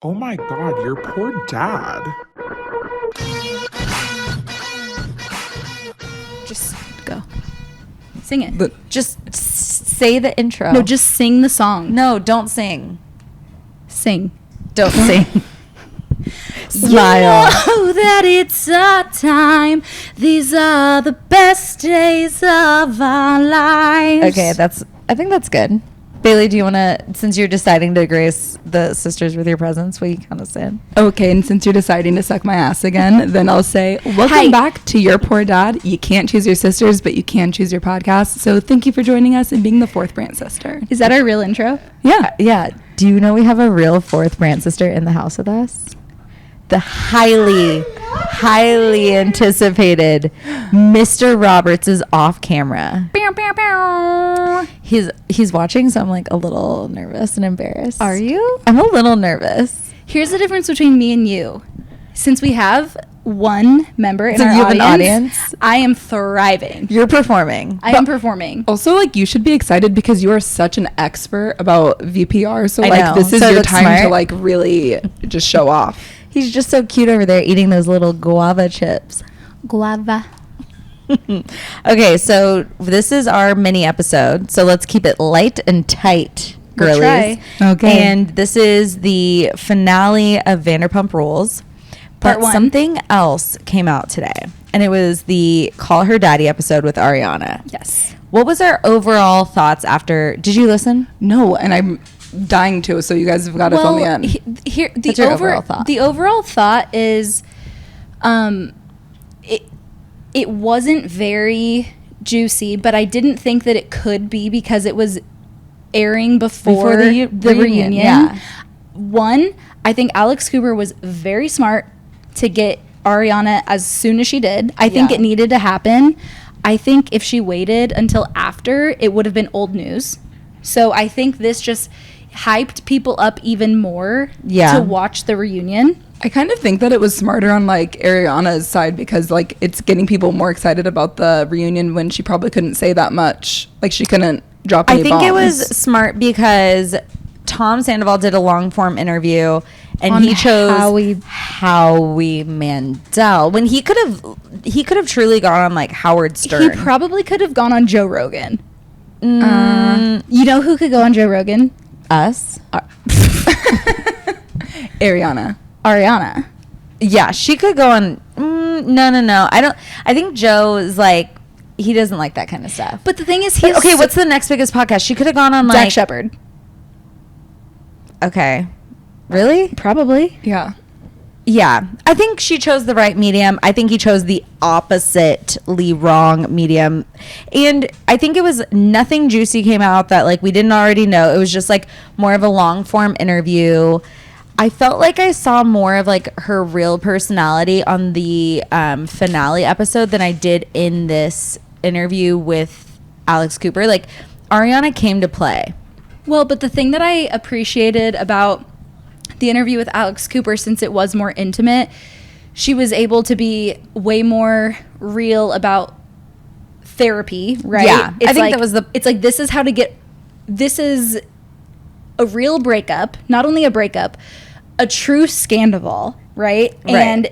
Oh my God, your poor dad. Just go. Sing it. Just say the intro. No, just sing the song. No, don't sing. Sing. Don't sing. Smile. You know that it's our time. These are the best days of our lives. Okay, I think that's good. Bailey, do you want to, since you're deciding to grace the sisters with your presence, will you count us in? Okay, and since you're deciding to suck my ass again, then I'll say, welcome back to Your Poor Dad. You can't choose your sisters, but you can choose your podcast. So thank you for joining us and being the fourth Brant sister. Is that our real intro? Yeah. Yeah. Do you know we have a real fourth Brant sister in the house with us? The highly anticipated Mr. Roberts is off camera. Bow, bow, bow. He's watching, so I'm like a little nervous and embarrassed. Are you? I'm a little nervous. Here's the difference between me and you. Since we have one member in So our you have an audience, audience? I am thriving. You're performing. I am performing. Also, like, you should be excited because you are such an expert about VPR. So, I like, know. this is So your that's time smart. to, like, really just show off. He's just so cute over there eating those little guava chips. Guava. Okay, so this is our mini episode. So let's keep it light and tight, We'll girlies. try. Okay. And this is the finale of Vanderpump Rules. Part But one. something else came out today. And it was the Call Her Daddy episode with Ariana. Yes. What was our overall thoughts after? Did you listen? No, and I'm dying to, so you guys have got to fill me in. Here, What's your overall thought? The overall thought is, it wasn't very juicy, but I didn't think that it could be because it was airing before the reunion. Yeah. One, I think Alex Cooper was very smart to get Ariana as soon as she did. I think Yeah. it needed to happen. I think if she waited until after, it would have been old news. So I think this just hyped people up even more to watch the reunion. I kind of think that it was smarter on, like, Ariana's side because, like, it's getting people more excited about the reunion when she probably couldn't say that much. Like, she couldn't drop any I think it was bombs. smart because Tom Sandoval did a long form interview and On he chose Howie Mandel when he could have truly gone on like Howard Stern. He probably could have gone on Joe Rogan. You know who could go on Joe Rogan? Us. Ariana. Ariana. Yeah, she could go on. No. I think Joe is like, he doesn't like that kind of stuff. But the thing is, he's Okay, what's the next biggest podcast? She could have gone on like Jack Shepard? Okay. Really? Probably. Yeah. Yeah, I think she chose the right medium. I think he chose the oppositely wrong medium. And I think it was nothing juicy came out that like we didn't already know. It was just like more of a long form interview. I felt like I saw more of like her real personality on the finale episode than I did in this interview with Alex Cooper. Like Ariana came to play. Well, but the thing that I appreciated about the interview with Alex Cooper, since it was more intimate, she was able to be way more real about therapy, right? Yeah, It's I think like, that was the- It's like, this is a real breakup, not only a breakup, a true Sandoval, right? And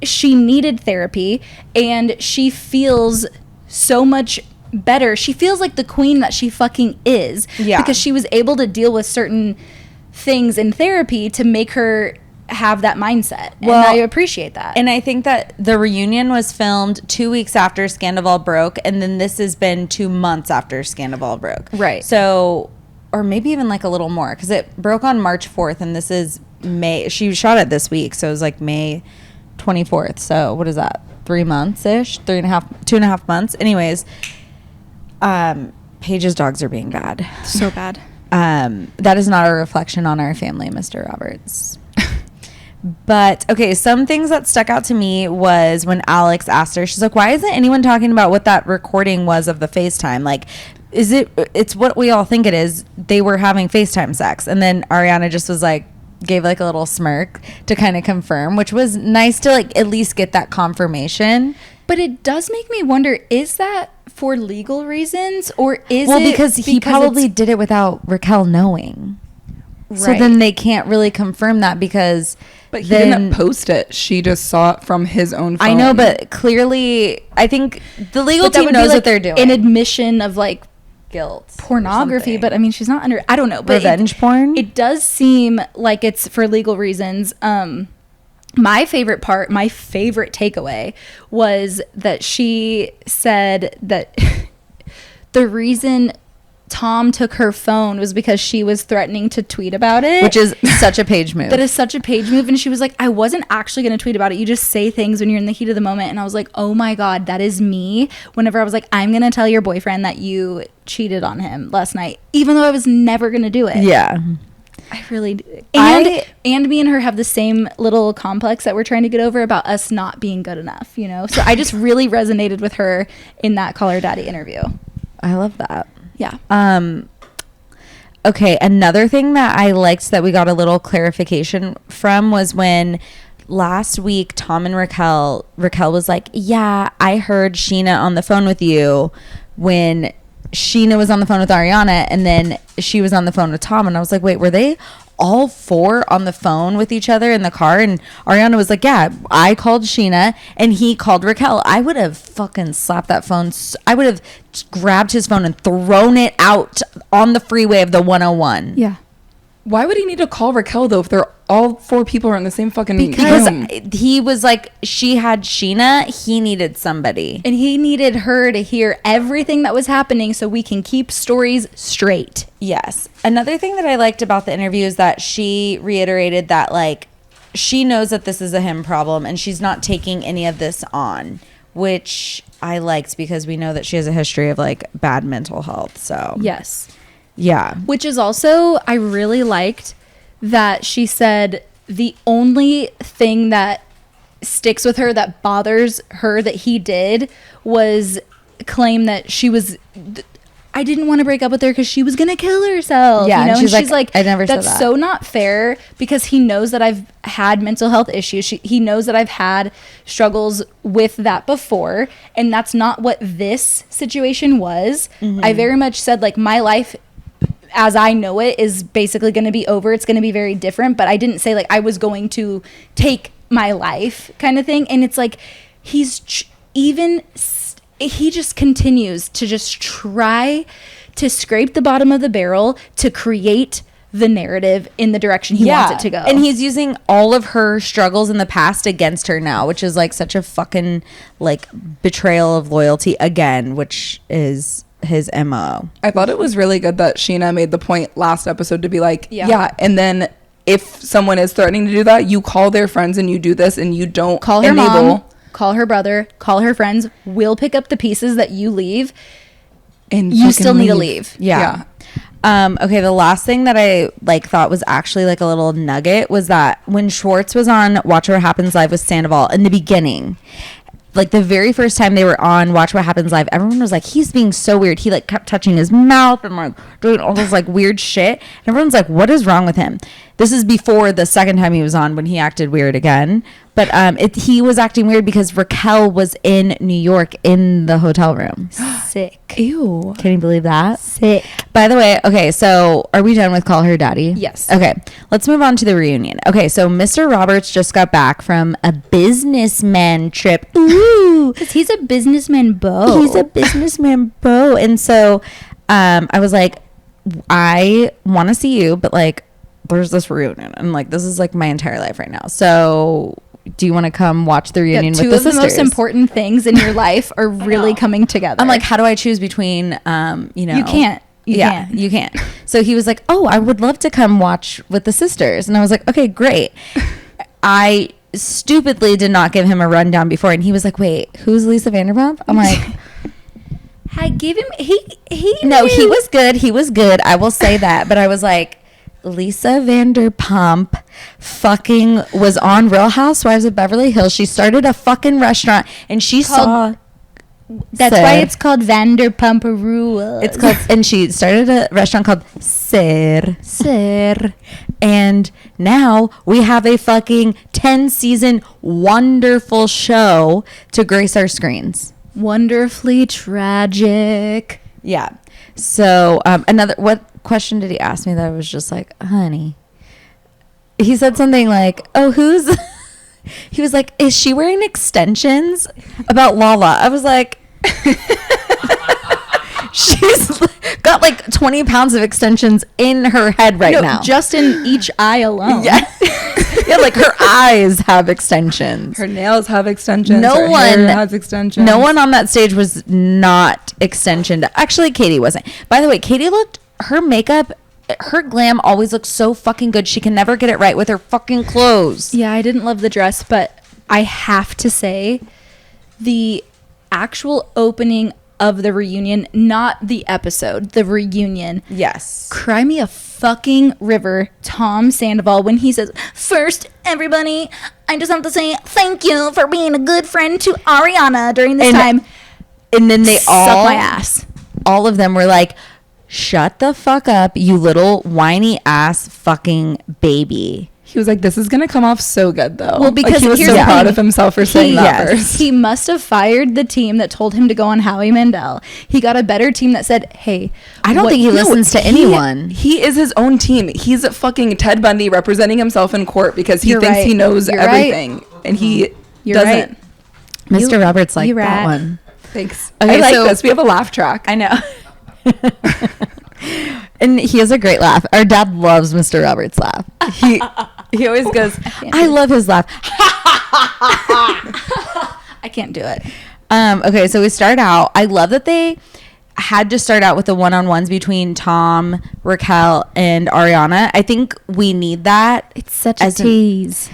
she needed therapy, and she feels so much better. She feels like the queen that she fucking is. Yeah. Because she was able to deal with certain things in therapy to make her have that mindset. And I appreciate that. And I think that the reunion was filmed 2 weeks after Sandoval broke, and then this has been 2 months after Sandoval broke. Right. So, or maybe even like a little more, because it broke on March 4th, and this is May. She shot it this week, so it was like May 24th. So what is that? 3 months-ish? 2.5 months. Anyways, Paige's dogs are being bad. so bad. That is not a reflection on our family, Mr. Roberts. But okay, some things that stuck out to me was when Alex asked her, she's like, why isn't anyone talking about what that recording was of the FaceTime? Like, it's what we all think it is. They were having FaceTime sex. And then Ariana just was like, gave like a little smirk to kind of confirm, which was nice to like at least get that confirmation. But it does make me wonder, is that for legal reasons, or is it because he probably it's- did it without Raquel knowing. So then they can't really confirm that because But he didn't post it. She just saw it from his own phone. I know, but clearly I think the legal team knows what they're doing. An admission of like guilt, pornography, but I mean, she's not under, I don't know, but revenge porn. It does seem like it's for legal reasons. My favorite takeaway was that she said that the reason Tom took her phone was because she was threatening to tweet about it, which is such a page move. That is such a page move. And she was like, I wasn't actually going to tweet about it. You just say things when you're in the heat of the moment. And I was like, oh my God, that is me. Whenever I was like, I'm going to tell your boyfriend that you cheated on him last night, even though I was never going to do it. Yeah. I really do. And me and her have the same little complex that we're trying to get over about us not being good enough, you know? So I just really resonated with her in that Call Her Daddy interview. I love that. Yeah. Okay, another thing that I liked that we got a little clarification from was when last week Tom and Raquel was like, yeah, I heard Sheena on the phone with you when Sheena was on the phone with Ariana and then she was on the phone with Tom. And I was like, wait, were they all four on the phone with each other in the car? And Ariana was like, yeah, I called Sheena and he called Raquel. I would have fucking slapped that phone. I would have grabbed his phone and thrown it out on the freeway of the 101. Yeah. Why would he need to call Raquel though if they're all four people are in the same fucking because room? He was like, she had Sheena, he needed somebody. And he needed her to hear everything that was happening so we can keep stories straight. Yes. Another thing that I liked about the interview is that she reiterated that like she knows that this is a him problem and she's not taking any of this on, which I liked because we know that she has a history of like bad mental health. So yes. Yeah. Which is also, I really liked that she said the only thing that sticks with her, that bothers her that he did, was claim that she was, I didn't want to break up with her because she was going to kill herself. Yeah. You know? And she's like, I never said that. That's so not fair because he knows that I've had mental health issues. He knows that I've had struggles with that before. And that's not what this situation was. Mm-hmm. I very much said like my life as I know it is basically going to be over. It's going to be very different. But I didn't say like I was going to take my life kind of thing. And it's like he just continues to just try to scrape the bottom of the barrel to create the narrative in the direction he wants it to go. And he's using all of her struggles in the past against her now, which is like such a fucking like betrayal of loyalty again, which is his MO. I thought it was really good that Sheena made the point last episode to be like, yeah, and then if someone is threatening to do that, you call their friends and you do this and you don't call her mom, call her brother, call her friends. We'll pick up the pieces that you leave and you still need to leave. Yeah. Okay, the last thing that I like thought was actually like a little nugget was that when Schwartz was on Watch What Happens Live with Sandoval in the beginning, like the very first time they were on Watch What Happens Live, everyone was like, he's being so weird. He like kept touching his mouth and like doing all this like weird shit. And everyone's like, what is wrong with him? This is before the second time he was on when he acted weird again. But he was acting weird because Raquel was in New York in the hotel room. Sick. Ew. Can you believe that? Sick. By the way, okay, so are we done with Call Her Daddy? Yes. Okay, let's move on to the reunion. Okay, so Mr. Roberts just got back from a businessman trip. Ooh. Because he's a businessman beau. He's a businessman beau. And so I was like, I want to see you, but like, there's this reunion. And like, this is like my entire life right now. So do you want to come watch the reunion with the sisters? Two of the most important things in your life are really coming together. I'm like, how do I choose between, you know? You can't. You can't. So he was like, oh, I would love to come watch with the sisters. And I was like, okay, great. I stupidly did not give him a rundown before. And he was like, wait, who's Lisa Vanderpump? I'm like... I give him... He No, he was good. He was good. I will say that. But I was like... Lisa Vanderpump fucking was on Real Housewives of Beverly Hills. She started a fucking restaurant and she saw... That's why it's called Vanderpump Rules. It's called... And she started a restaurant called Sir. And now we have a fucking 10-season wonderful show to grace our screens. Wonderfully tragic. Yeah. So what question did he ask me that I was just like, honey? he said something like, "Oh, who's?" He was like, "Is she wearing extensions?" About Lala. I was like, she's got like 20 pounds of extensions in her head right now. Just in each eye alone. Yeah. Yeah, like her eyes have extensions. Her nails have extensions. No her one hair has extensions. No one on that stage was not extensioned. Actually, Katie wasn't. By the way, Katie looked, her makeup, her glam always looks so fucking good. She can never get it right with her fucking clothes. Yeah, I didn't love the dress, but I have to say the actual opening of the reunion, not the episode, the reunion. Yes. Cry me a fucking river, Tom Sandoval, when he says, "First, everybody, I just have to say thank you for being a good friend to Ariana during this time." And then they Suck all, my ass. all of them were like, "Shut the fuck up, you little whiny ass fucking baby." He was like, "This is gonna come off so good, though." Well, because like, he was here's so the proud thing. of himself for saying that first. He must have fired the team that told him to go on Howie Mandel. He got a better team that said, "Hey, I don't think he listens to anyone. He is his own team. He's fucking Ted Bundy representing himself in court because he You're thinks right. he knows You're everything, and he You're doesn't. right. Mr. Roberts liked you're that right. one. Thanks. Okay, I like so- this. We have a laugh track. I know. And he has a great laugh. Our dad loves Mr. Roberts' laugh. He always goes, I love his laugh. I can't do it." Okay, so we start out. I love that they had to start out with the one-on-ones between Tom, Raquel, and Ariana. I think we need that. It's such a As an- tease.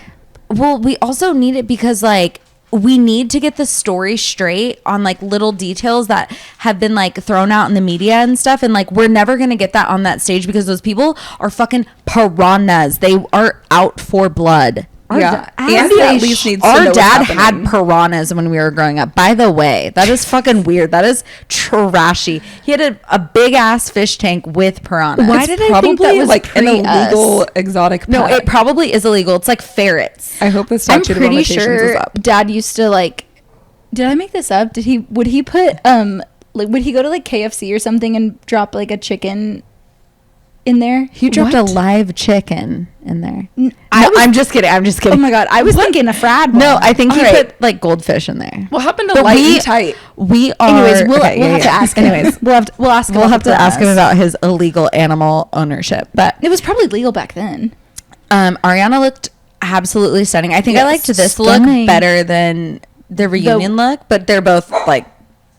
Well, we also need it because, like, we need to get the story straight on, like, little details that have been, like, thrown out in the media and stuff. And, like, we're never going to get that on that stage because those people are fucking piranhas. They are out for blood. Yeah. Andy Andy at least needs to know Our what's dad happening. had piranhas when we were growing up. By the way, that is fucking weird. That is trashy. He had a big ass fish tank with piranhas. Why did I think Probably that was like an pre-us? illegal exotic No, pet. it probably is illegal. It's like ferrets. I hope the I'm statute of pretty limitations sure is up. Dad used to like. Did I make this up? Would he put like would he go to like KFC or something and drop like a chicken in there? You dropped What? a live chicken in there. I was- I'm just kidding. I'm just kidding. Oh my god! I was thinking a frad. No, one. I think he All right. put like goldfish in there. What happened to But light we- and tight? We are. Anyways, we'll okay, have to ask. Anyways, we'll ask. we'll have to ask him about his illegal animal ownership. But It was probably legal back then. Ariana looked absolutely stunning. I think I Yes, liked this stunning. look better than the reunion look, but they're both like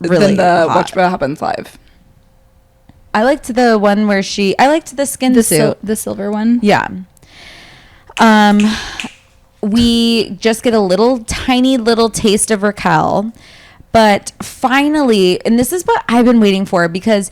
really Then the hot. Watch What Happens Live. I liked the one where I liked the skin suit. The silver one. Yeah. We just get a tiny little taste of Raquel, but finally, and this is what I've been waiting for, because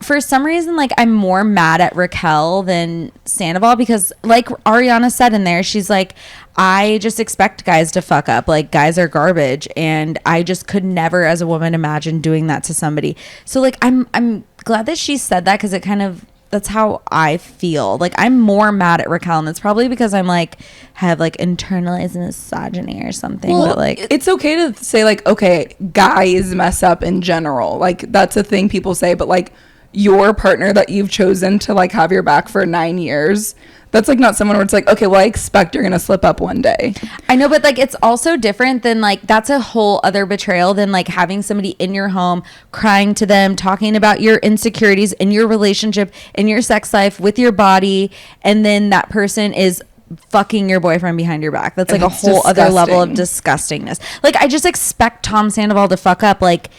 for some reason, like, I'm more mad at Raquel than Sandoval, because like Ariana said in there, she's like, I just expect guys to fuck up. Like, guys are garbage, and I just could never as a woman imagine doing that to somebody. So like, I'm glad that she said that, because it kind of, that's how I feel. Like, I'm more mad at Raquel, and it's probably because I'm like, have like internalized misogyny or something. Well, but like, it's okay to say like, okay, guys mess up in general. Like, that's a thing people say, but like, your partner that you've chosen to like have your back for 9 years, that's like not someone where it's like, okay, well, I expect you're gonna slip up one day. I know, but like, it's also different than like, that's a whole other betrayal than like having somebody in your home, crying to them, talking about your insecurities in your relationship, in your sex life, with your body, and then that person is fucking your boyfriend behind your back. That's like It's a whole other level of disgusting. disgustingness. Like, I just expect Tom Sandoval to fuck up. Like,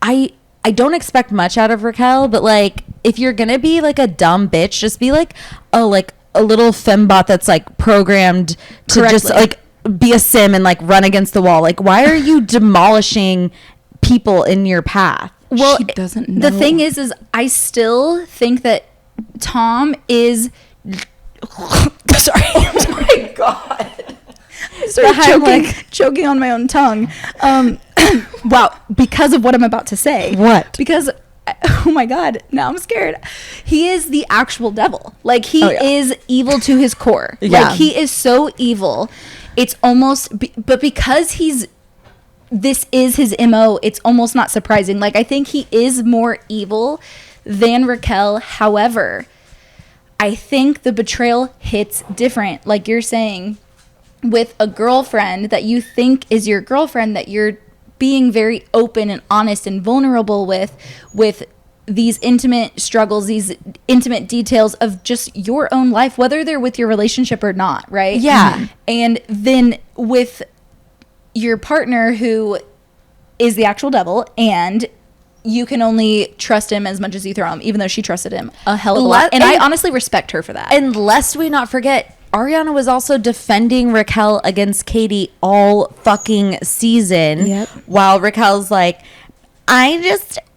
I don't expect much out of Raquel, but like, if you're gonna be like a dumb bitch, just be like, oh, like a little fembot that's like programmed to just Correctly. like be a sim and like run against the wall. Like, why are you demolishing people in your path? Well, She doesn't know. The thing is I still think that Tom is. Sorry. Oh my God. I started I'm choking on my own tongue. Wow, because of what I'm about to say. What? Because, oh my God, now I'm scared. He is the actual devil. Like, he Oh, yeah. is evil to his core. Yeah. Like, he is so evil. It's almost, but because this is his MO, it's almost not surprising. Like, I think he is more evil than Raquel. However, I think the betrayal hits different. Like you're saying, with a girlfriend that you think is your girlfriend, that you're being very open and honest and vulnerable with these intimate struggles, these intimate details of just your own life, whether they're with your relationship or not, right? Yeah. And then with your partner who is the actual devil, and you can only trust him as much as you throw him, even though she trusted him a hell of a lot. And I honestly respect her for that. And lest we not forget, Ariana was also defending Raquel against Katie all fucking season. Yep. While Raquel's like, I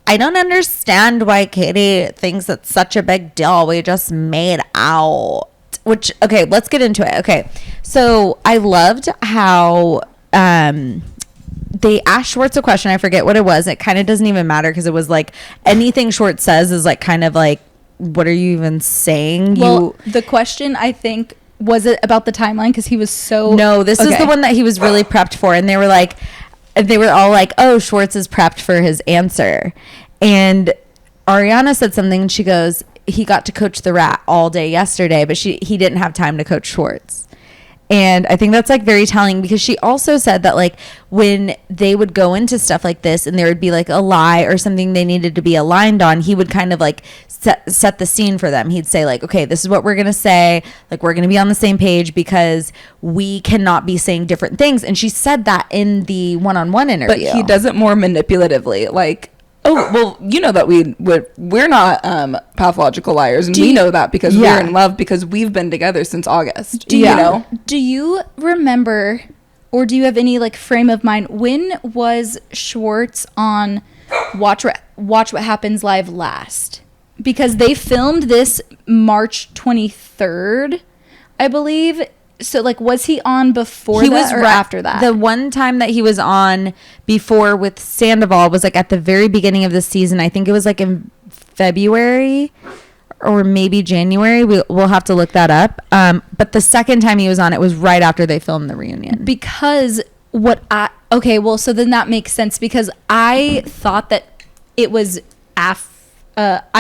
don't understand why Katie thinks it's such a big deal. We just made out. Which, okay, let's get into it. Okay, so I loved how they asked Schwartz a question. I forget what it was. It kind of doesn't even matter because it was like anything Schwartz says is like kind of like, what are you even saying? Well, the question, I think, was it about the timeline? Because he was so... No, this is the one that he was really prepped for. And they were all like, oh, Schwartz is prepped for his answer. And Ariana said something, and she goes, he got to coach the rat all day yesterday, but he didn't have time to coach Schwartz. And I think that's like very telling, because she also said that like when they would go into stuff like this and there would be like a lie or something they needed to be aligned on, he would kind of like set the scene for them. He'd say like, okay, this is what we're going to say. Like, we're going to be on the same page because we cannot be saying different things. And she said that in the one-on-one interview. But he does it more manipulatively. Like, oh, well, you know that we're not pathological liars, and we know that because we're in love because we've been together since August. You know? Do you remember, or do you have any like frame of mind, when was Schwartz on Watch What Happens Live last? Because they filmed this March 23rd, I believe. So, like, was he on before that or after that? The one time that he was on before with Sandoval was, like, at the very beginning of the season. I think it was, like, in February or maybe January. We'll have to look that up. But the second time he was on, it was right after they filmed the reunion. Because okay, well, so then that makes sense, because I thought that it was I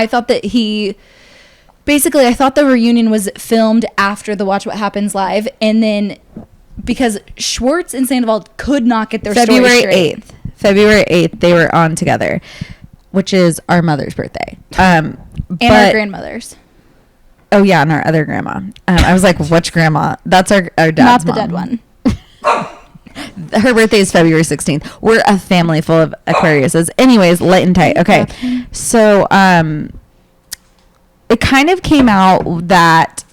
thought that I thought the reunion was filmed after the Watch What Happens Live, and then because Schwartz and Sandoval could not get their story straight. February 8th, they were on together, which is our mother's birthday. And our grandmother's. Oh, yeah, and our other grandma. I was like, which grandma? That's our dad's Not the mom. dead one. Her birthday is February 16th. We're a family full of Aquariuses. Anyways, light and tight. Okay. So, it kind of came out that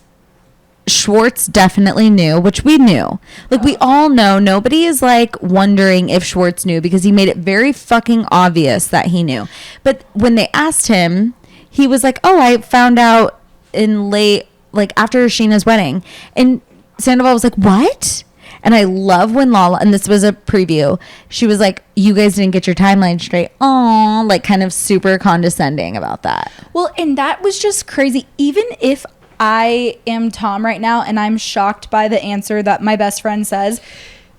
Schwartz definitely knew, which we knew. Like, we all know. Nobody is, like, wondering if Schwartz knew, because he made it very fucking obvious that he knew. But when they asked him, he was like, oh, I found out in late, like, after Sheena's wedding. And Sandoval was like, what? And I love when Lala, and this was a preview, she was like, you guys didn't get your timeline straight. Aw, like, kind of super condescending about that. Well, and that was just crazy. Even if I am Tom right now and I'm shocked by the answer that my best friend says,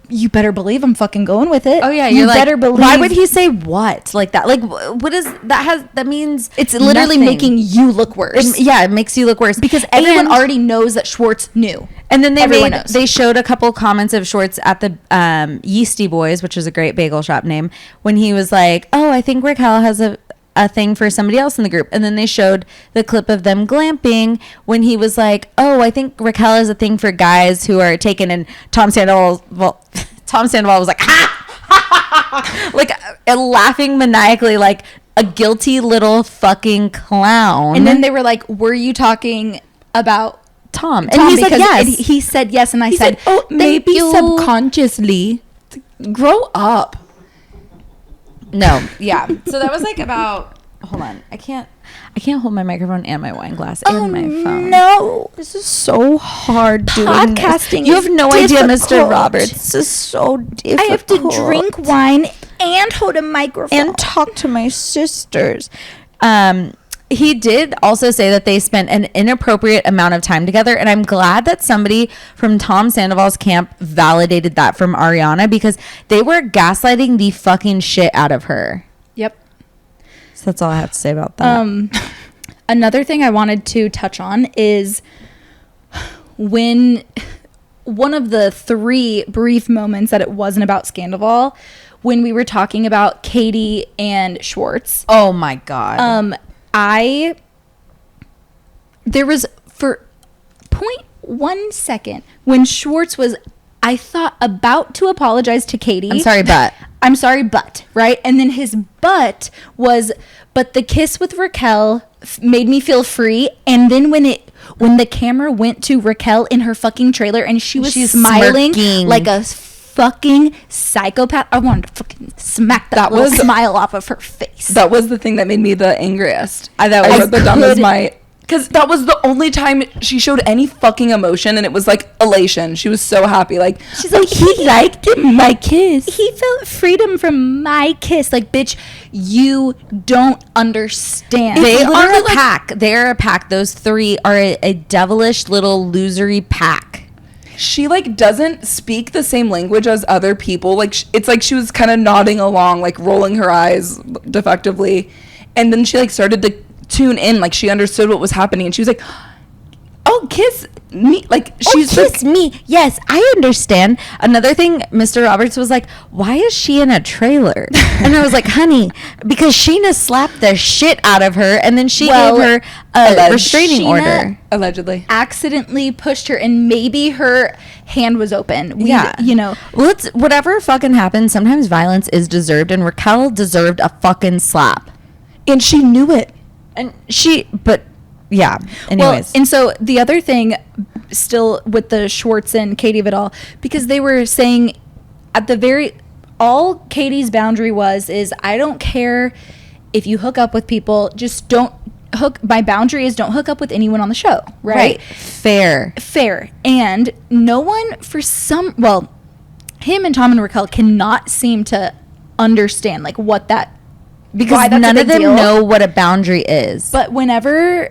you better believe I'm fucking going with it. Oh, yeah. You like, better believe. Why would he say what? Like that? Like, what is that? That means it's literally nothing. Making you look worse. It makes you look worse. Because everyone already knows that Schwartz knew. And then they showed a couple comments of Schwartz at the Yeasty Boys, which is a great bagel shop name, when he was like, oh, I think Raquel has a thing for somebody else in the group. And then they showed the clip of them glamping when he was like, oh, I think Raquel has a thing for guys who are taken. And Tom Sandoval was like, ha! Like, laughing maniacally like a guilty little fucking clown. And then they were like, were you talking about Tom? And he said yes. And he said yes, and I said, oh, maybe subconsciously. Grow up. No, yeah. So that was like about. Hold on, I can't hold my microphone and my wine glass and my phone. No, this is so hard doing podcasting. You have no idea, difficult. Mr. Roberts. This is so difficult. I have to drink wine and hold a microphone and talk to my sisters. He did also say that they spent an inappropriate amount of time together, and I'm glad that somebody from Tom Sandoval's camp validated that from Ariana, because they were gaslighting the fucking shit out of her. Yep. So that's all I have to say about that. Another thing I wanted to touch on is when one of the 3 brief moments that it wasn't about Sandoval, when we were talking about Katie and Schwartz. Oh my God. There was for 0.1 second when Schwartz was, I thought, about to apologize to Katie. I'm sorry, but, right? And then his but was, but the kiss with Raquel made me feel free. And then when the camera went to Raquel in her fucking trailer and she's smiling smirking like a fucking psychopath, I wanted to fucking smack that little smile off of her face. That was the thing that made me the angriest. Because that was the only time she showed any fucking emotion, and it was like elation. She was so happy. Like, she's like, he liked my kiss. He felt freedom from my kiss. Like, bitch, you don't understand. They are a pack. They're a pack. Those 3 are a devilish little losery pack. She like doesn't speak the same language as other people. Like, it's like she was kind of nodding along, like rolling her eyes defectively, and then she like started to tune in, like she understood what was happening, and she was like, oh, kiss me, like she's kiss me, yes, I understand. Another thing, Mr. Roberts was like, why is she in a trailer? And I was like, honey, because Sheena slapped the shit out of her, and then she gave her a restraining order. Allegedly accidentally pushed her, and maybe her hand was open. Well, it's whatever fucking happened, sometimes violence is deserved, and Raquel deserved a fucking slap, and she knew it. Yeah. Anyways. Well, and so the other thing, still with the Schwartz and Katie of it all, because they were saying all Katie's boundary is, I don't care if you hook up with people, just don't my boundary is don't hook up with anyone on the show. Right. Fair. And no one him and Tom and Raquel cannot seem to understand like what that, because none of them know what a boundary is. But whenever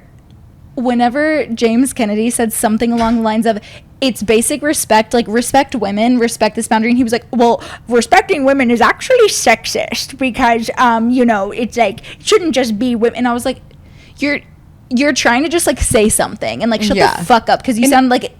James Kennedy said something along the lines of, it's basic respect, like respect women, respect this boundary, and he was like, well, respecting women is actually sexist because it's like, it shouldn't just be women. And I was like, you're trying to just like say something and like shut the fuck up, because you sound like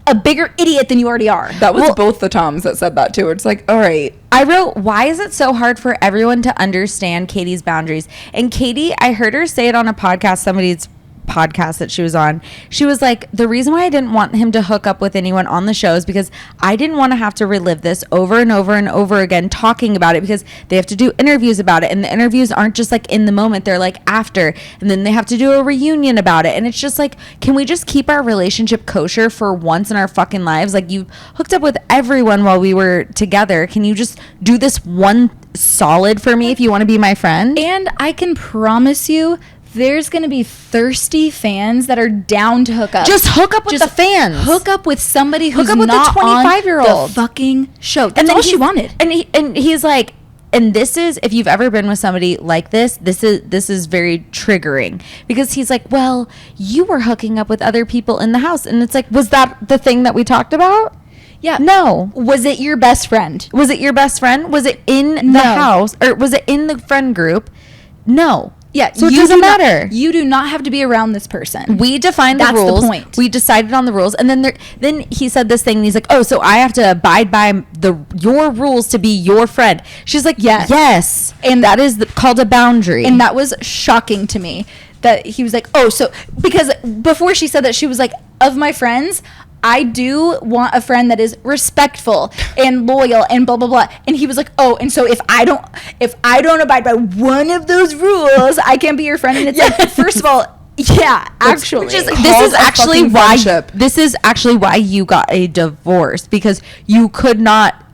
a bigger idiot than you already are. That was both the Toms that said that too. It's like, all right. I wrote, why is it so hard for everyone to understand Katie's boundaries? And Katie, I heard her say it on a podcast, somebody's podcast that she was on. She was like, the reason why I didn't want him to hook up with anyone on the show is because I didn't want to have to relive this over and over and over again, talking about it, because they have to do interviews about it, and the interviews aren't just like in the moment, they're like after, and then they have to do a reunion about it, and it's just like, can we just keep our relationship kosher for once in our fucking lives? Like, you hooked up with everyone while we were together, can you just do this one solid for me if you want to be my friend? And I can promise you, there's going to be thirsty fans that are down to hook up. Just hook up with the fans. Hook up with somebody who's hook up with not the 25-year-old on the fucking show. That's all she wanted. And he's like, and this is, if you've ever been with somebody like this is very triggering, because he's like, well, you were hooking up with other people in the house. And it's like, was that the thing that we talked about? Yeah. No. Was it your best friend? Was it your best friend? Was it in the house? Or was it in the friend group? No. Yeah, so it doesn't matter. You do not have to be around this person. We defined the rules. That's the point. We decided on the rules, and then he said this thing, and he's like, "Oh, so I have to abide by your rules to be your friend." She's like, "Yes," and that is called a boundary. And that was shocking to me that he was like, "Oh, so," because before she said that, she was like, "Of my friends, I do want a friend that is respectful and loyal and blah blah blah." And he was like, "Oh, and so if I don't abide by one of those rules, I can't be your friend." And it's like, first of all, actually, this is actually why you got a divorce, because you could not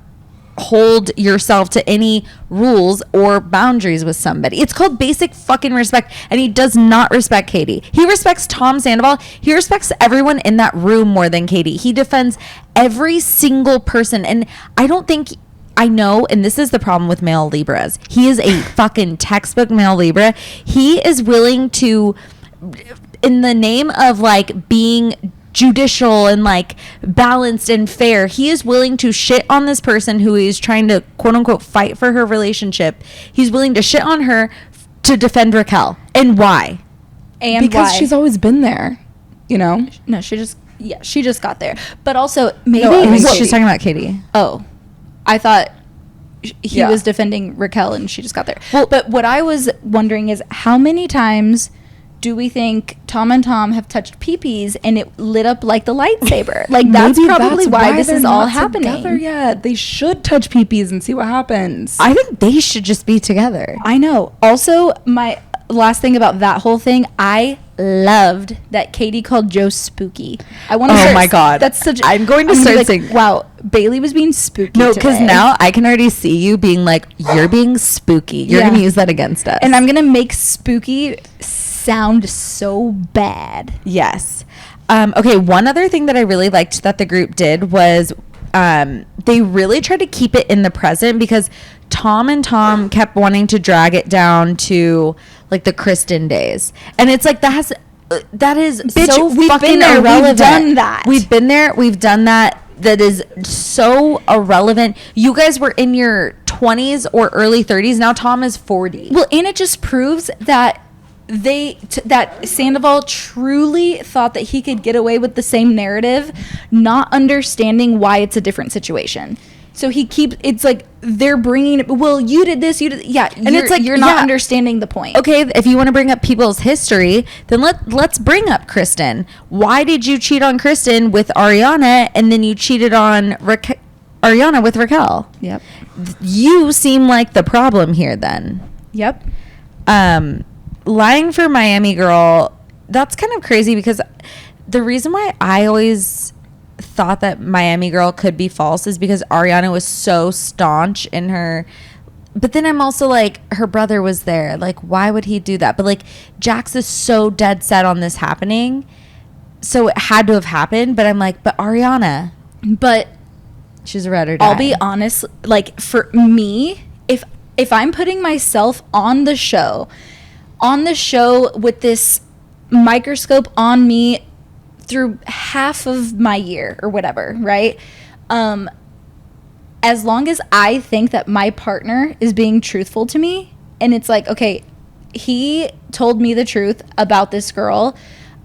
hold yourself to any rules or boundaries with somebody. It's called basic fucking respect, and he does not respect Katie. He respects Tom Sandoval. He respects everyone in that room more than Katie. He defends every single person, and I know, and this is the problem with male Libras. He is a fucking textbook male Libra. He is willing to, in the name of like being judicial and like balanced and fair, he is willing to shit on this person who is trying to quote unquote fight for her relationship. He's willing to shit on her to defend Raquel. And why? And because why? she's always been there, you know? No, she just got there. But also, maybe... No, I think She's talking about Katie. Oh, I thought he Yeah. was defending Raquel and she just got there. Well, but what I was wondering is how many times do we think Tom and Tom have touched peepees and it lit up like the lightsaber? Like, that's Maybe probably that's why this they're is all not happening. together yet. They should touch peepees and see what happens. I think they should just be together. I know. Also, my last thing about that whole thing, I loved that Katie called Joe spooky. I want to. Oh my God. That's such. I'm going to gonna be start like, saying- wow, Bailey was being spooky. No, because today. now I can already see you being like, you're being spooky. You're Yeah. going to use that against us. and I'm gonna make spooky sound so bad. Yes. Okay, one other thing that I really liked that the group did was they really tried to keep it in the present because Tom and Tom kept wanting to drag it down to like the Kristen days. And it's like that is Bitch, so we've fucking been there, we've irrelevant. done that. We've been there, we've done that. That is so irrelevant. You guys were in your 20s or early 30s. Now Tom is 40. Well, and it just proves that that Sandoval truly thought that he could get away with the same narrative, not understanding why it's a different situation. So it's like they're bringing it. Well, you did this, you did, yeah, and it's like, you're not yeah. understanding the point. Okay, if you want to bring up people's history, then let's bring up Kristen. Why did you cheat on Kristen with Ariana and then you cheated on Ariana with Raquel? Yep. You seem like the problem here then. Yep. Lying for Miami Girl, that's kind of crazy because the reason why I always thought that Miami Girl could be false is because Ariana was so staunch in her. But then I'm also like, her brother was there. Like, why would he do that? But like, Jax is so dead set on this happening. So it had to have happened. But I'm like, but Ariana, But she's a red or die. I'll be honest, like for me, if I'm putting myself on the show with this microscope on me through half of my year or whatever, right? As long as I think that my partner is being truthful to me and it's like, okay, he told me the truth about this girl,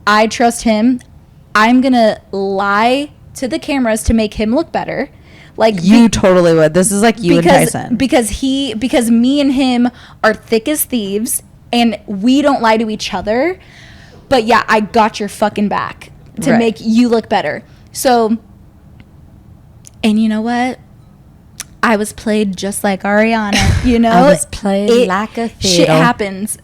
I trust him, I'm gonna lie to the cameras to make him look better. Like, You totally would. This is like you and Tyson. because me and him are thick as thieves and we don't lie to each other. But yeah, I got your fucking back to Right. make you look better. So, and you know what? I was played just like Ariana, you know? I was played like a Shit fiddle. happens.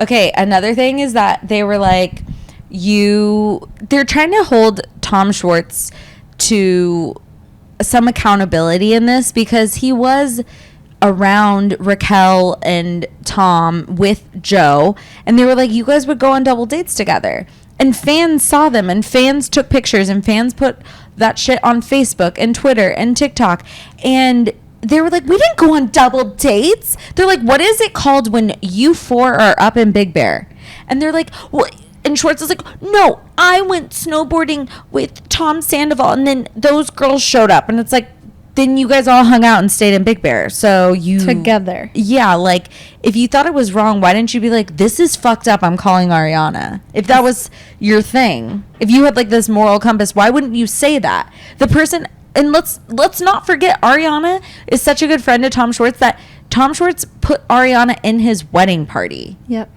Okay, another thing is that they were like, they're trying to hold Tom Schwartz to some accountability in this because he was around Raquel and Tom with Joe, and they were like, you guys would go on double dates together. And fans saw them, and fans took pictures, and fans put that shit on Facebook and Twitter and TikTok. And they were like, we didn't go on double dates. They're like, what is it called when you four are up in Big Bear? And they're like, well, and Schwartz is like, no, I went snowboarding with Tom Sandoval, and then those girls showed up. And it's like, then you guys all hung out and stayed in Big Bear. So you... Together. Yeah, like, if you thought it was wrong, why didn't you be like, this is fucked up, I'm calling Ariana? If that was your thing. If you had, like, this moral compass, why wouldn't you say that? The person... And let's not forget, Ariana is such a good friend to Tom Schwartz that Tom Schwartz put Ariana in his wedding party. Yep.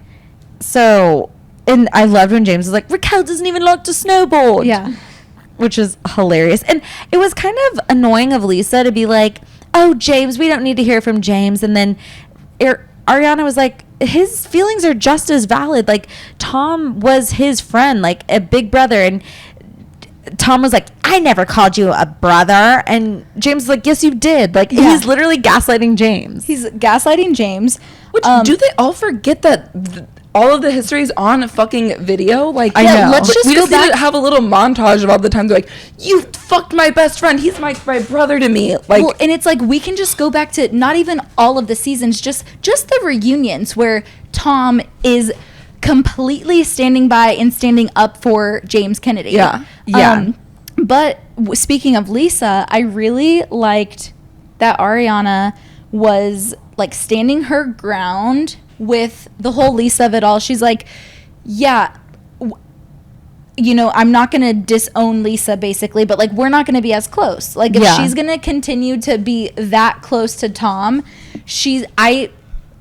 So... And I loved when James was like, Raquel doesn't even like to snowboard. Yeah. Which is hilarious. And it was kind of annoying of Lisa to be like, oh, James, we don't need to hear from James. And then Ariana was like, his feelings are just as valid. Like, Tom was his friend, like a big brother. And Tom was like, I never called you a brother. And James was like, yes, you did. Like, Yeah. he's literally gaslighting James. He's gaslighting James. Which, do they all forget that all of the history is on fucking video? Like, I know. Let's just we go just need back. to have a little montage of all the times like, you fucked my best friend. He's my brother to me. Like, Well, and it's like we can just go back to not even all of the seasons, just the reunions where Tom is completely standing by and standing up for James Kennedy. Yeah. Yeah. But speaking of Lisa, I really liked that Ariana was like standing her ground with the whole Lisa of it all. She's like, yeah, you know, I'm not going to disown Lisa basically, but like we're not going to be as close. Like if she's going to continue to be that close to Tom,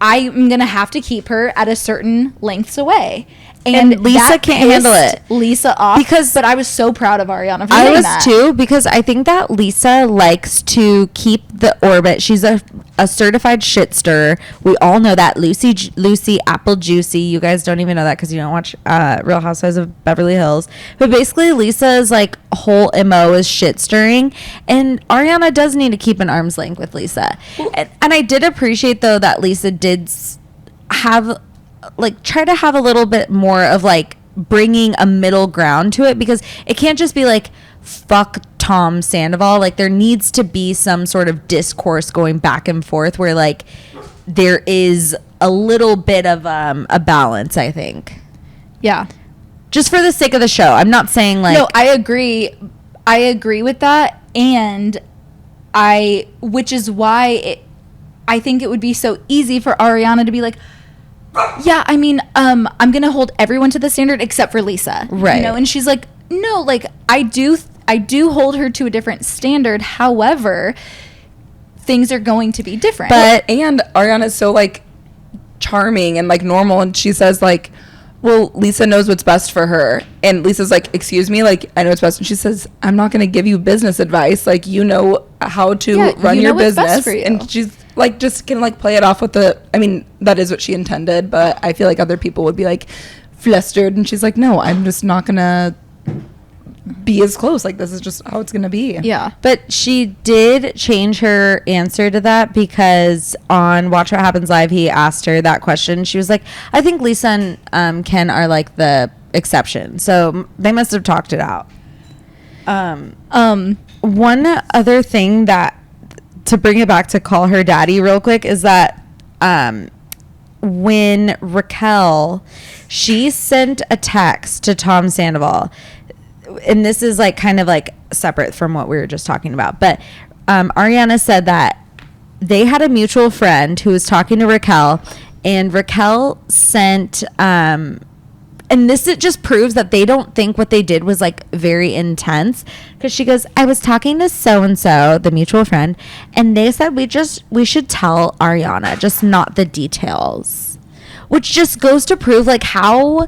I'm going to have to keep her at a certain lengths away. And Lisa can't handle it. Lisa off but I was so proud of Ariana for doing that. I was too, because I think that Lisa likes to keep the orbit. She's a certified shit stirrer. We all know that. Lucy Apple Juicy. You guys don't even know that because you don't watch Real Housewives of Beverly Hills. But basically, Lisa's like whole MO is shit stirring, and Ariana does need to keep an arm's length with Lisa. And I did appreciate though that Lisa did have, like, try to have a little bit more of like bringing a middle ground to it, because it can't just be like fuck Tom Sandoval. Like there needs to be some sort of discourse going back and forth where like there is a little bit of a balance, I think. Yeah. Just for the sake of the show. I'm not saying like... No, I agree with that. And which is why I think it would be so easy for Ariana to be like, yeah, I mean, I'm going to hold everyone to the standard except for Lisa. Right. You know, and she's like, no, like I do hold her to a different standard. However, things are going to be different. And Ariana's so like charming and like normal, and she says like, well, Lisa knows what's best for her. And Lisa's like, excuse me, like I know what's best. And she says, I'm not going to give you business advice. Like, you know how to run your business. And she's like, just gonna like play it off with I mean, that is what she intended, but I feel like other people would be like flustered. And she's like, no, I'm just not gonna be as close. Like, this is just how it's gonna be. Yeah. But she did change her answer to that, because on Watch What Happens Live, he asked her that question. She was like, I think Lisa and Ken are like the exception. So they must have talked it out. One other thing that, to bring it back to call her daddy real quick, is that when Raquel, she sent a text to Tom Sandoval, and this is like kind of like separate from what we were just talking about, but Ariana said that they had a mutual friend who was talking to Raquel, and Raquel sent and this, it just proves that they don't think what they did was like very intense, because she goes, I was talking to so-and-so, the mutual friend, and they said we should tell Ariana, just not the details, which just goes to prove like how.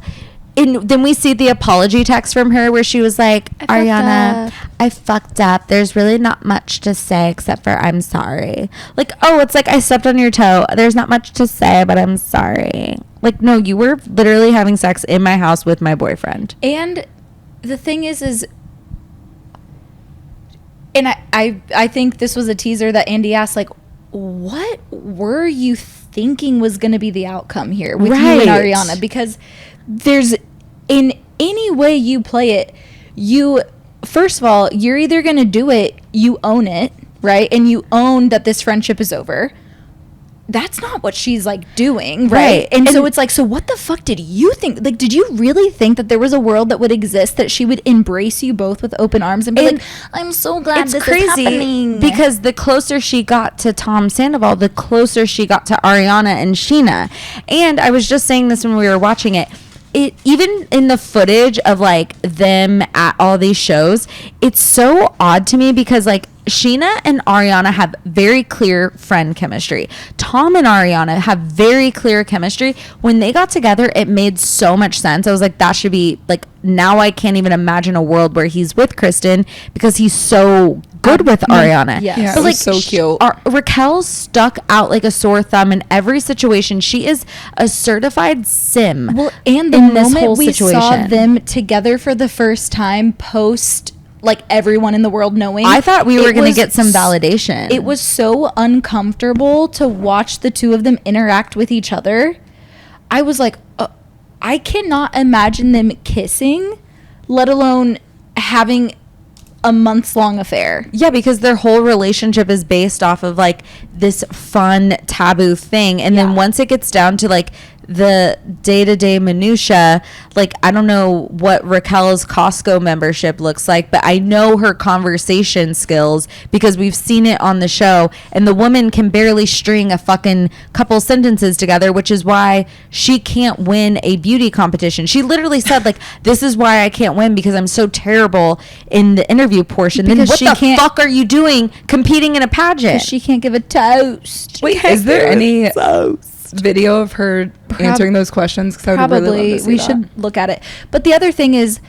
And then we see the apology text from her where she was like, Ariana, I fucked up. There's really not much to say except for I'm sorry. Like, oh, it's like I stepped on your toe. There's not much to say, but I'm sorry. Like, no, you were literally having sex in my house with my boyfriend. And the thing is and I think this was a teaser that Andy asked, like, what were you thinking was going to be the outcome here with you and Ariana? Because there's, in any way you play it, first of all, you're either going to do it, you own it, right? And you own that this friendship is over. That's not what she's like doing, right? And so it's like, so what the fuck did you think? Like, did you really think that there was a world that would exist that she would embrace you both with open arms and be like, I'm so glad this is happening? Because the closer she got to Tom Sandoval, the closer she got to Ariana and Sheena. And I was just saying this when we were watching it. Even in the footage of like them at all these shows, it's so odd to me because like Sheena and Ariana have very clear friend chemistry. Tom and Ariana have very clear chemistry. When they got together, it made so much sense. I was like, that should be like, now I can't even imagine a world where he's with Kristen because he's so good with Ariana. Yeah, but it was so cute. Raquel stuck out like a sore thumb in every situation. She is a certified sim. Well, and the moment we saw them together for the first time post like everyone in the world knowing, I thought we were going to get some validation. It was so uncomfortable to watch the two of them interact with each other. I was like, I cannot imagine them kissing, let alone having a months-long affair. Yeah, because their whole relationship is based off of like this fun taboo thing, and then once it gets down to like the day-to-day minutia, like I don't know what Raquel's Costco membership looks like, but I know her conversation skills because we've seen it on the show, and the woman can barely string a fucking couple sentences together, which is why she can't win a beauty competition. She literally said, like, this is why I can't win, because I'm so terrible in the interview portion. Because then what the fuck are you doing competing in a pageant? She can't give a toast. Wait, is there any video of her answering those questions? 'Cause I would Probably. really love to see We that. should look at it. But the other thing is,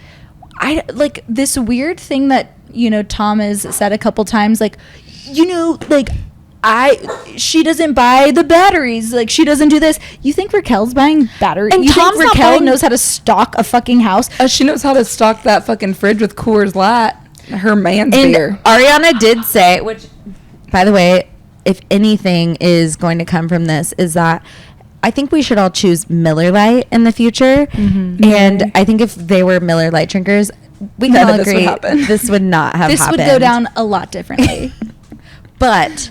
I like this weird thing that, you know, Tom has said a couple times, like, you know, like, she doesn't buy the batteries, like she doesn't do this. You think Raquel's buying batteries? And you Tom's think not Raquel buying- knows how to stock a fucking house? She knows how to stock that fucking fridge with Coors Light, her man's And beer. Ariana did say, which, by the way, if anything is going to come from this, is that I think we should all choose Miller Lite in the future. Mm-hmm. And I think if they were Miller Lite drinkers, we can None all of this would agree happen. this would not have This happened. would go down a lot differently. But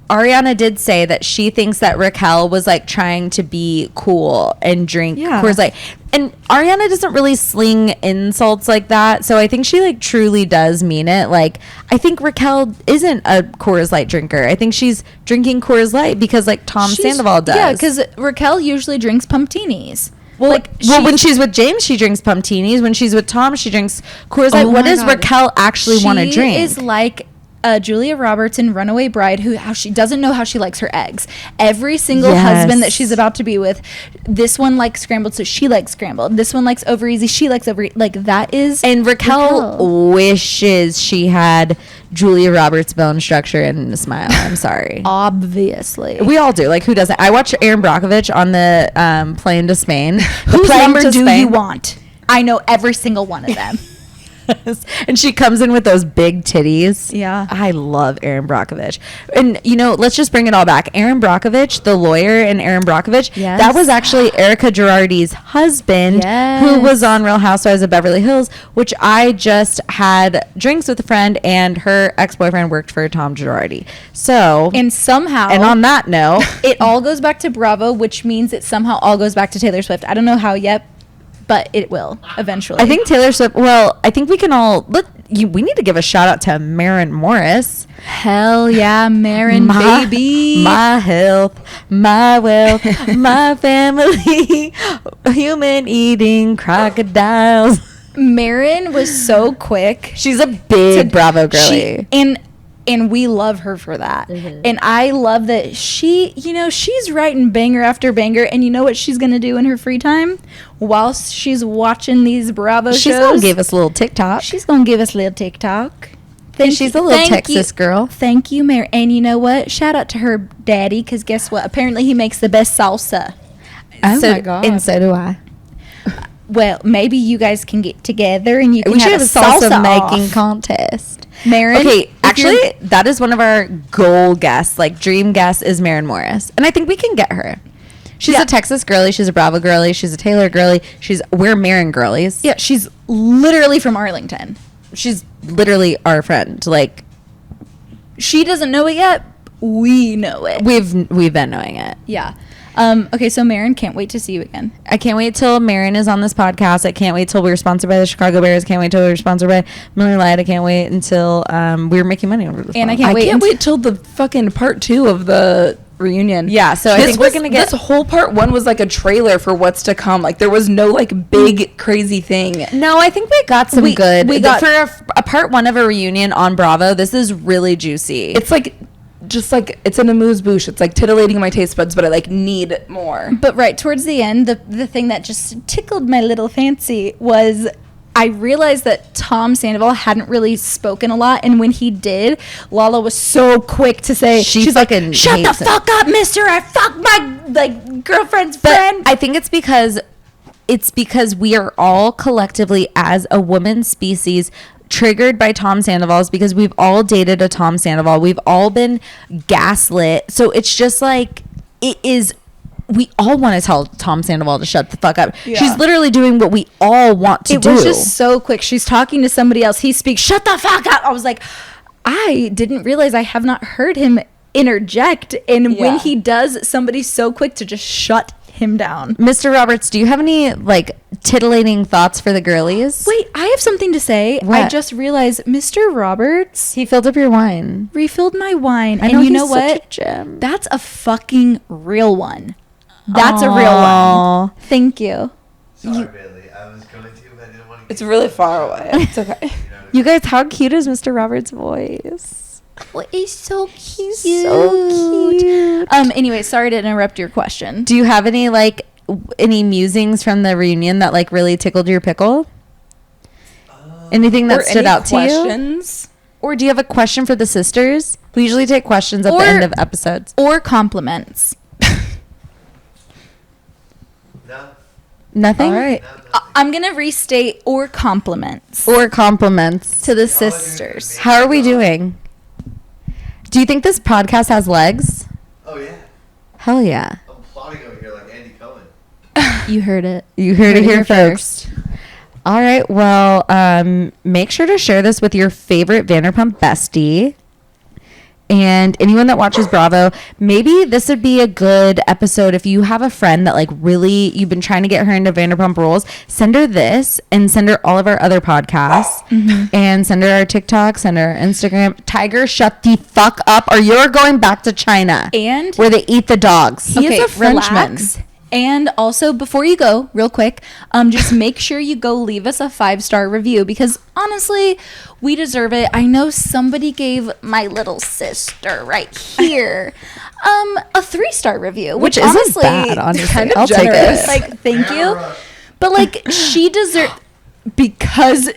Ariana did say that she thinks that Raquel was like trying to be cool and drink Coors Light. And Ariana doesn't really sling insults like that. So I think she like truly does mean it. Like, I think Raquel isn't a Coors Light drinker. I think she's drinking Coors Light because like Tom Sandoval does. Yeah, because Raquel usually drinks pumptinis. Well, when she's with James, she drinks pumptinis. When she's with Tom, she drinks Coors Light. Oh What my does God. Raquel actually want to drink? She is like Julia Roberts in Runaway Bride, how she doesn't know how she likes her eggs. Every single husband that she's about to be with, this one likes scrambled, so she likes scrambled. This one likes over easy, she likes over. Like, that is. And Raquel wishes she had Julia Roberts' bone structure and a smile. I'm sorry. Obviously. We all do. Like, who doesn't? I watched Aaron Brockovich on the plane to Spain. Whose plane number to do Spain. you want? I know every single one of them. And she comes in with those big titties. Yeah. I love Aaron Brockovich. And, you know, let's just bring it all back. Aaron Brockovich, the lawyer in Aaron Brockovich, Yes. that was actually Erica Girardi's husband, who was on Real Housewives of Beverly Hills, which I just had drinks with a friend, and her ex-boyfriend worked for Tom Girardi. So, And somehow. and on that note, it all goes back to Bravo, which means it somehow all goes back to Taylor Swift. I don't know how yet, but it will eventually. I think Taylor Swift, well, I think we can all, we need to give a shout out to Maren Morris. Hell yeah, Maren, baby. My health, my wealth, my family, human eating crocodiles. Maren was so quick. She's a big Bravo girly. And we love her for that. Mm-hmm. And I love that she, you know, she's writing banger after banger. And you know what she's going to do in her free time? Whilst she's watching these Bravo She's shows? going to give us a little TikTok. She's going to give us a little TikTok. She's a little Texas girl. Thank you, Mary. And you know what? Shout out to her daddy, because guess what? Apparently he makes the best salsa. Oh my God. And so do I. Well, maybe you guys can get together and you can We should have have a a salsa salsa making off. contest. Maren, Okay, if actually, you're- that is one of our goal guests, like dream guest is Maren Morris. And I think we can get her. She's Yeah. a Texas girly. She's a Bravo girly. She's a Taylor girly. We're Maren girlies. Yeah, she's literally from Arlington. She's literally our friend. Like, She doesn't know it yet. We know it. we've been knowing it. Yeah. Okay, so Maren, can't wait to see you again. I can't wait till Maren is on this podcast. I can't wait till we're sponsored by the Chicago Bears. Can't wait till we're sponsored by Miller Lite. I can't wait until we're making money over this. And I podcast. can't wait Can't wait till the fucking part 2 of the reunion. Yeah, so I think we're gonna get this whole part 1 was like a trailer for what's to come. Like, there was no like big crazy thing. No, I think we got some good. we got- for a part 1 of a reunion on Bravo. This is really juicy. It's like just like it's an amuse-bouche. It's like titillating my taste buds, but I like need more. But right towards the end, the thing that just tickled my little fancy was I realized that Tom Sandoval hadn't really spoken a lot, and when he did, Lala was so quick to say, she's like, fucking "Shut the hates it." fuck up, mister! I fucked my like girlfriend's But friend." I think it's because we are all collectively as a woman species triggered by Tom Sandoval's, because we've all dated a Tom Sandoval. We've all been gaslit. So it's just like, we all want to tell Tom Sandoval to shut the fuck up. Yeah. She's literally doing what we all want to It do. was just so quick. She's talking to somebody else. He speaks, "Shut the fuck up." I was like, I didn't realize I have not heard him interject. And Yeah. when he does, somebody's so quick to just shut him down. Mr. Roberts, do you have any like titillating thoughts for the girlies? Wait, I have something to say. I What? just realized Mr. Roberts He filled up your wine. refilled my wine. I And you he's know such a what? gem. That's a fucking real one. That's a real one. Aw. Thank you. Sorry, Bailey. I was going to, but I didn't want to. It's really far away. It's okay. You guys, how cute is Mr. Roberts' voice? Well, he's so cute. So cute. Anyway, sorry to interrupt your question. Do you have any like any musings from the reunion that like really tickled your pickle? Anything that Or stood any out to you? questions? Or do you have a question for the sisters? We usually take questions at Or- the end of episodes. Or compliments. No, Nothing? All right. I'm going to restate or compliments Or compliments. to the Y'all are doing sisters. amazing. How are we doing? Do you think this podcast has legs? Oh yeah, Hell yeah. I'm plotting over here like Andy Cohen. You heard it. You heard it here first. All right. Well, make sure to share this with your favorite Vanderpump bestie and anyone that watches Bravo. Maybe this would be a good episode if you have a friend that like really you've been trying to get her into Vanderpump Rules. Send her this and send her all of our other podcasts and send her our TikTok, send her our Instagram. Tiger, shut the fuck up, or you're going back to China And where they eat the dogs. He is a Frenchman. relax. And also, before you go, real quick, just make sure you go leave us a 5-star review because honestly, we deserve it. I know somebody gave my little sister right here a 3-star review, which isn't honestly, bad, honestly. kind of I'll take generous. it. like, thank you. But like, she deserves because.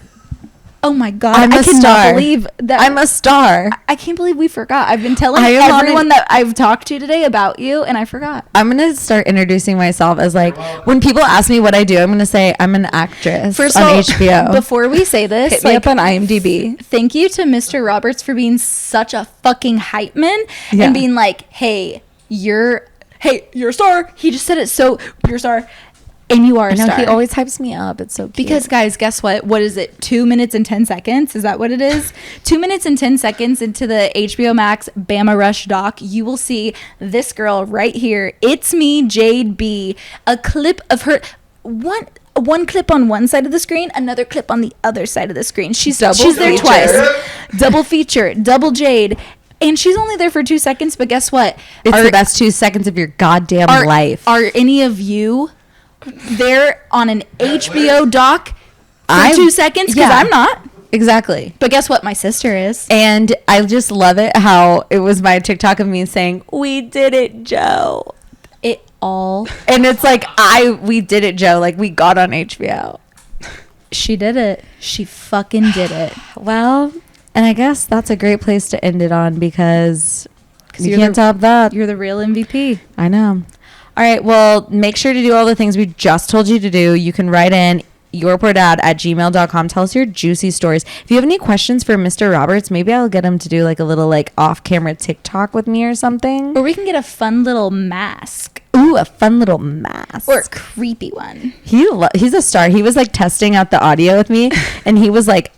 Oh my god! I'm I a cannot star. believe that I'm a star. I can't believe we forgot. I've been telling I am on everyone an- that I've talked to today about you, and I forgot. I'm gonna start introducing myself as like when people ask me what I do, I'm gonna say I'm an actress First on of all, HBO. before we say this, Hit me up on IMDb. thank you to Mr. Roberts for being such a fucking hype man Yeah. and being like, hey, you're a star. He just said it so, you're a star. And you are I a know star. he always hypes me up. It's so cute. Because guys, guess what? What is it? 2 minutes and 10 seconds? Is that what it is? 2 minutes and 10 seconds into the HBO Max Bama Rush doc, you will see this girl right here. It's me, Jade B. A clip of her. One clip on one side of the screen, another clip on the other side of the screen. She's there feature. twice. Double feature, double Jade. And she's only there for 2 seconds, but guess what? it's the best 2 seconds of your goddamn life. Are any of you there on an HBO doc for 2 seconds? Because yeah. I'm not. Exactly. But guess what? My sister is. And I just love it how it was my TikTok of me saying, "We did it, Joe." It all. And it's like we did it, Joe. Like we got on HBO. She did it. She fucking did it. Well, and I guess that's a great place to end it on because you you're can't the- top that. You're the real MVP. I know. All right. Well, make sure to do all the things we just told you to do. You can write in yourpoordad@gmail.com. Tell us your juicy stories. If you have any questions for Mr. Roberts, maybe I'll get him to do like a little like off-camera TikTok with me or something. Or we can get a fun little mask. Ooh, a fun little mask. Or a creepy one. He's a star. He was like testing out the audio with me, and he was like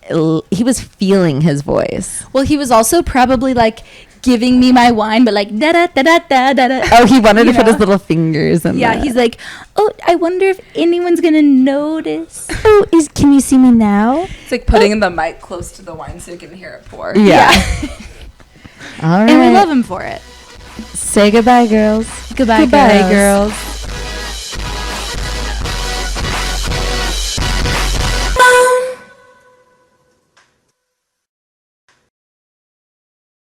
he was feeling his voice. Well, he was also probably like giving me my wine, but like da da da da da da da. Oh, he wanted You to put know? his little fingers in. Yeah, the- he's like, oh, I wonder if anyone's gonna notice. Oh, can you see me now? It's like putting the mic close to the wine so you can hear it pour. Yeah. All right. And we love him for it. Say goodbye, girls. Goodbye, Goodbye, girls. girls.